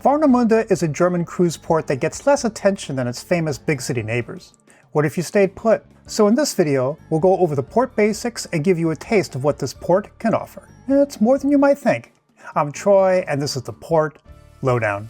Warnemünde is a German cruise port that gets less attention than its famous big city neighbors. What if you stayed put? So in this video, we'll go over the port basics and give you a taste of what this port can offer. It's more than you might think. I'm Troy, and this is the Port Lowdown.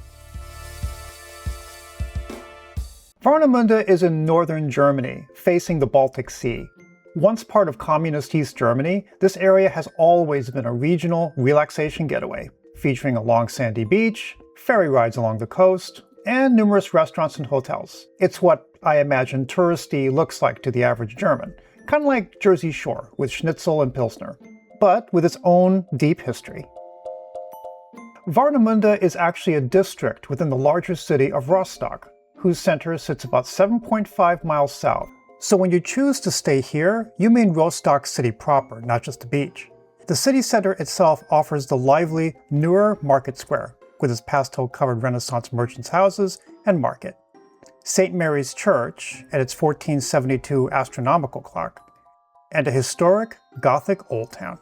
Warnemünde is in northern Germany, facing the Baltic Sea. Once part of communist East Germany, this area has always been a regional relaxation getaway, featuring a long sandy beach, ferry rides along the coast, and numerous restaurants and hotels. It's what I imagine touristy looks like to the average German, kind of like Jersey Shore with schnitzel and pilsner, but with its own deep history. Warnemünde is actually a district within the larger city of Rostock, whose center sits about 7.5 miles south. So when you choose to stay here, you mean Rostock city proper, not just the beach. The city center itself offers the lively, newer market square, with its pastel-covered Renaissance merchants' houses and market, St. Mary's Church and its 1472 astronomical clock, and a historic Gothic old town.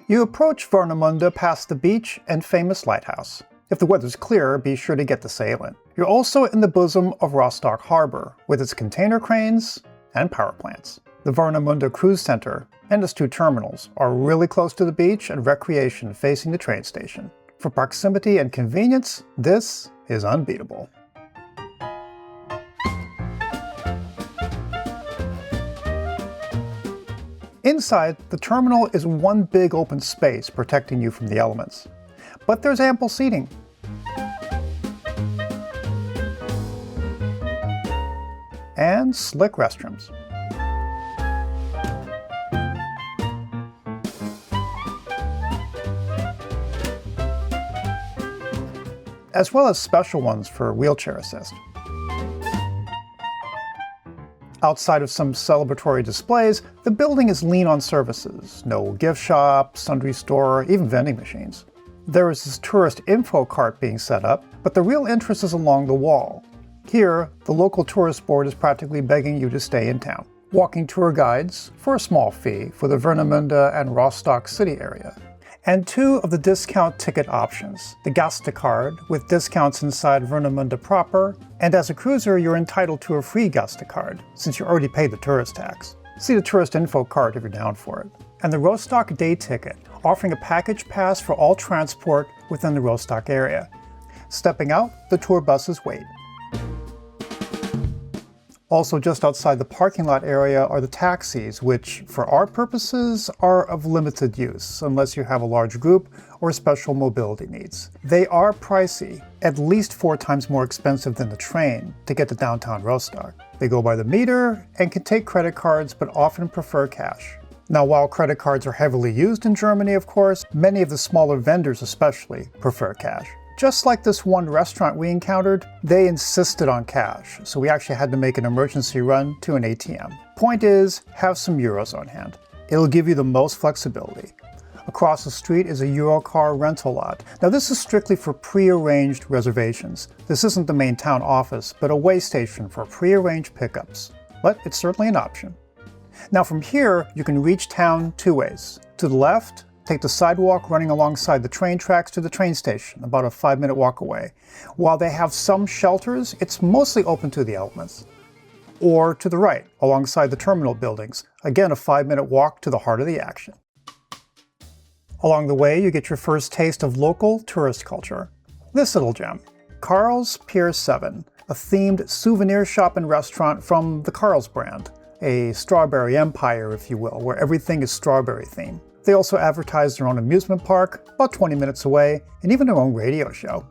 You approach Warnemünde past the beach and famous lighthouse. If the weather's clear, be sure to get the sail in. You're also in the bosom of Rostock Harbor, with its container cranes and power plants. The Warnemünde Cruise Center and its two terminals are really close to the beach and recreation facing the train station. For proximity and convenience, this is unbeatable. Inside, the terminal is one big open space protecting you from the elements. But there's ample seating. And slick restrooms. As well as special ones for wheelchair assist. Outside of some celebratory displays, the building is lean on services. No gift shop, sundry store, even vending machines. There is this tourist info cart being set up, but the real interest is along the wall. Here, the local tourist board is practically begging you to stay in town. Walking tour guides for a small fee for the Warnemünde and Rostock city area. And two of the discount ticket options, the Gusta Card with discounts inside Warnemünde proper, and as a cruiser you're entitled to a free Gusta Card, since you already paid the tourist tax. See the tourist info card if you're down for it. And the Rostock day ticket, offering a package pass for all transport within the Rostock area. Stepping out, the tour buses wait. Also just outside the parking lot area are the taxis, which, for our purposes, are of limited use, unless you have a large group or special mobility needs. They are pricey, at least 4 times more expensive than the train to get to downtown Rostock. They go by the meter and can take credit cards, but often prefer cash. Now, while credit cards are heavily used in Germany, of course, many of the smaller vendors especially prefer cash. Just like this one restaurant we encountered, they insisted on cash, so we actually had to make an emergency run to an ATM. Point is, have some euros on hand. It'll give you the most flexibility. Across the street is a Eurocar rental lot. Now this is strictly for pre-arranged reservations. This isn't the main town office, but a way station for pre-arranged pickups. But it's certainly an option. Now from here, you can reach town 2 ways. To the left, take the sidewalk running alongside the train tracks to the train station, about a 5-minute walk away. While they have some shelters, it's mostly open to the elements. Or to the right, alongside the terminal buildings, again a 5-minute walk to the heart of the action. Along the way, you get your first taste of local tourist culture. This little gem, Carl's Pier 7, a themed souvenir shop and restaurant from the Carl's brand, a strawberry empire, if you will, where everything is strawberry themed. They also advertise their own amusement park, about 20 minutes away, and even their own radio show.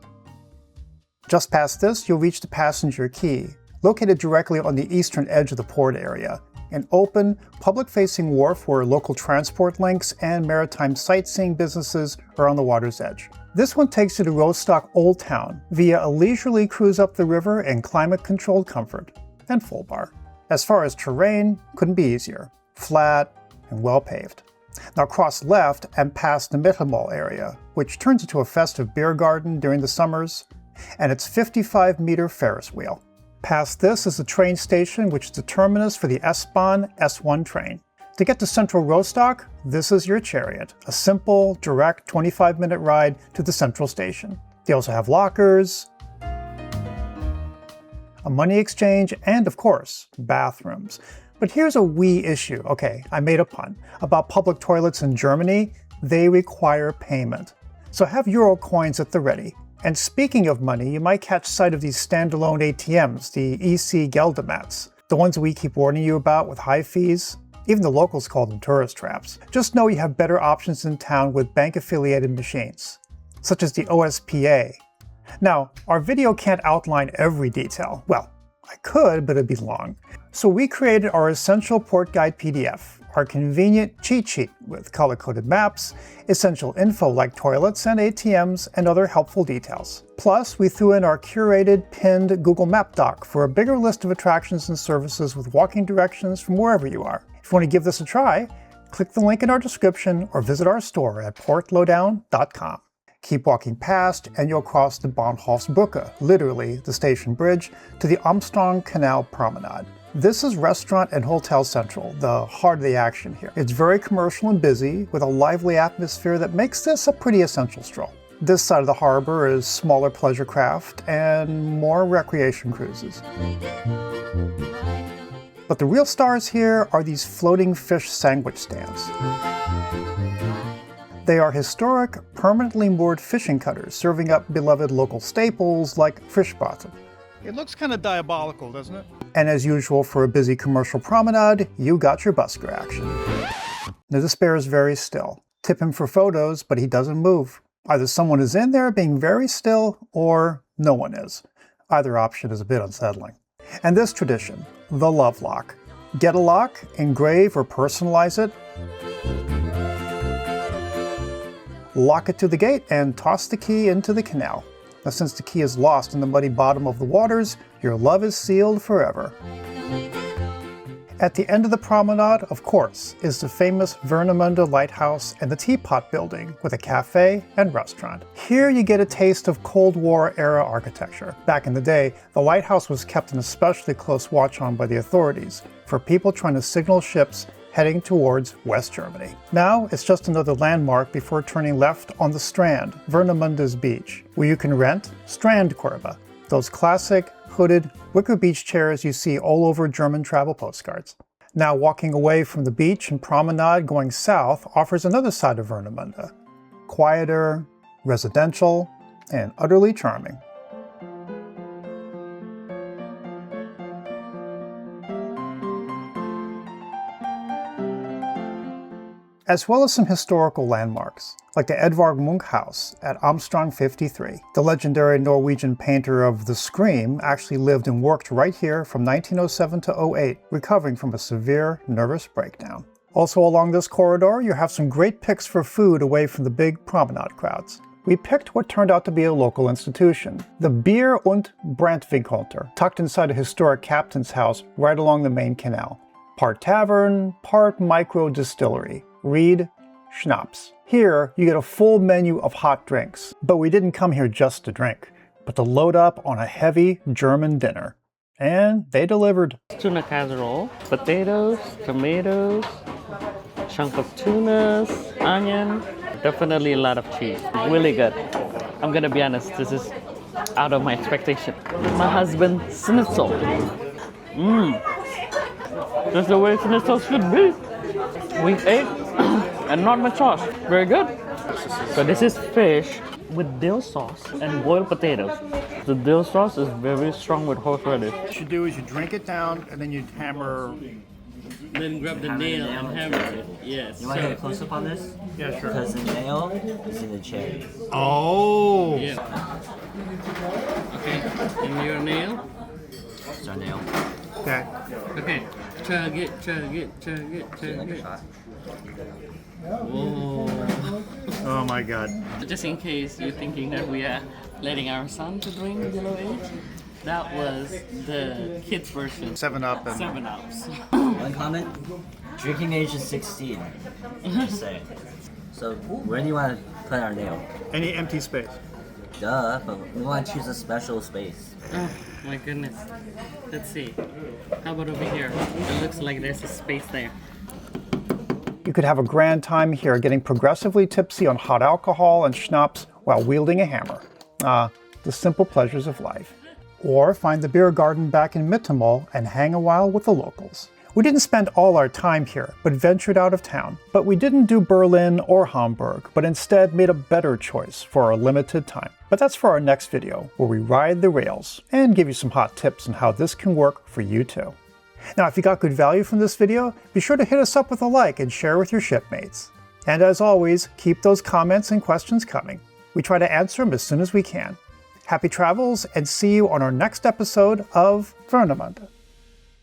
Just past this, you'll reach the passenger quay, located directly on the eastern edge of the port area, an open, public-facing wharf where local transport links and maritime sightseeing businesses are on the water's edge. This one takes you to Rostock Old Town via a leisurely cruise up the river in climate-controlled comfort and full bar. As far as terrain, couldn't be easier. Flat and well-paved. Now cross left and past the Mittelmall area, which turns into a festive beer garden during the summers, and its 55-meter Ferris wheel. Past this is the train station, which is the terminus for the S-Bahn S1 train. To get to central Rostock, this is your chariot, a simple, direct 25-minute ride to the central station. They also have lockers, a money exchange, and of course, bathrooms. But here's a wee issue, okay, I made a pun, about public toilets in Germany. They require payment. So have Euro coins at the ready. And speaking of money, you might catch sight of these standalone ATMs, the EC Geldautomats, the ones we keep warning you about with high fees. Even the locals call them tourist traps. Just know you have better options in town with bank-affiliated machines, such as the OSPA. Now, our video can't outline every detail. Well, I could, but it'd be long. So we created our Essential Port Guide PDF, our convenient cheat sheet with color-coded maps, essential info like toilets and ATMs, and other helpful details. Plus, we threw in our curated, pinned Google Map doc for a bigger list of attractions and services with walking directions from wherever you are. If you want to give this a try, click the link in our description or visit our store at portlowdown.com. Keep walking past and you'll cross the Bahnhofsbrücke, literally the station bridge, to the Armstrong Canal Promenade. This is Restaurant and Hotel Central, the heart of the action here. It's very commercial and busy, with a lively atmosphere that makes this a pretty essential stroll. This side of the harbor is smaller pleasure craft and more recreation cruises. But the real stars here are these floating fish sandwich stands. They are historic, permanently moored fishing cutters serving up beloved local staples like fischbraten. It looks kind of diabolical, doesn't it? And as usual for a busy commercial promenade, you got your busker action. Now this bear is very still. Tip him for photos, but he doesn't move. Either someone is in there being very still, or no one is. Either option is a bit unsettling. And this tradition, the love lock. Get a lock, engrave or personalize it, lock it to the gate, and toss the key into the canal. Now, since the key is lost in the muddy bottom of the waters, your love is sealed forever. At the end of the promenade, of course, is the famous Warnemünde lighthouse and the Teapot building with a cafe and restaurant. Here you get a taste of Cold War era architecture. Back in the day, the lighthouse was kept an especially close watch on by the authorities for people trying to signal ships heading towards West Germany. Now, it's just another landmark before turning left on the Strand, Warnemunde's beach, where you can rent Strandkörbe, those classic, hooded, wicker beach chairs you see all over German travel postcards. Now, walking away from the beach and promenade going south offers another side of Warnemünde. Quieter, residential, and utterly charming. As well as some historical landmarks, like the Edvard Munch House at Armstrong 53. The legendary Norwegian painter of The Scream actually lived and worked right here from 1907 to 08, recovering from a severe nervous breakdown. Also along this corridor, you have some great picks for food away from the big promenade crowds. We picked what turned out to be a local institution, the Bier- und Brandwinkelter, tucked inside a historic captain's house right along the main canal. Part tavern, part micro distillery. Read Schnapps. Here, you get a full menu of hot drinks, but we didn't come here just to drink, but to load up on a heavy German dinner. And they delivered. Tuna casserole, potatoes, tomatoes, chunk of tunas, onion, definitely a lot of cheese. Really good. I'm gonna be honest, this is out of my expectation. My husband's schnitzel. That's the way schnitzel should be. We ate and not much sauce. Very good. So this is fish with dill sauce and boiled potatoes. The dill sauce is very strong with horseradish. What you do is you drink it down and then you hammer. Then grab the nail and hammer it. Yes. You want to get a close up on this? Yeah, sure. Because the nail is in the cherry. Oh! Yeah. Okay. And your nail? It's our nail. Okay. Okay. Chug it. Whoa. Oh my god. Just in case you're thinking that we are letting our son to drink below age, that was the kids version. 7-Up and... 7-Ups. One comment? Drinking age is 16. Just saying. So where do you want to put our nail? Any empty space. Duh, but we want to choose a special space. Oh my goodness. Let's see. How about over here? It looks like there's a space there. You could have a grand time here getting progressively tipsy on hot alcohol and schnapps while wielding a hammer. The simple pleasures of life. or find the beer garden back in Mittenmall and hang a while with the locals. We didn't spend all our time here, but ventured out of town. But we didn't do Berlin or Hamburg, but instead made a better choice for our limited time. But that's for our next video, where we ride the rails and give you some hot tips on how this can work for you too. Now, if you got good value from this video, be sure to hit us up with a like and share with your shipmates. And as always, keep those comments and questions coming. We try to answer them as soon as we can. Happy travels, and see you on our next episode of Warnemünde.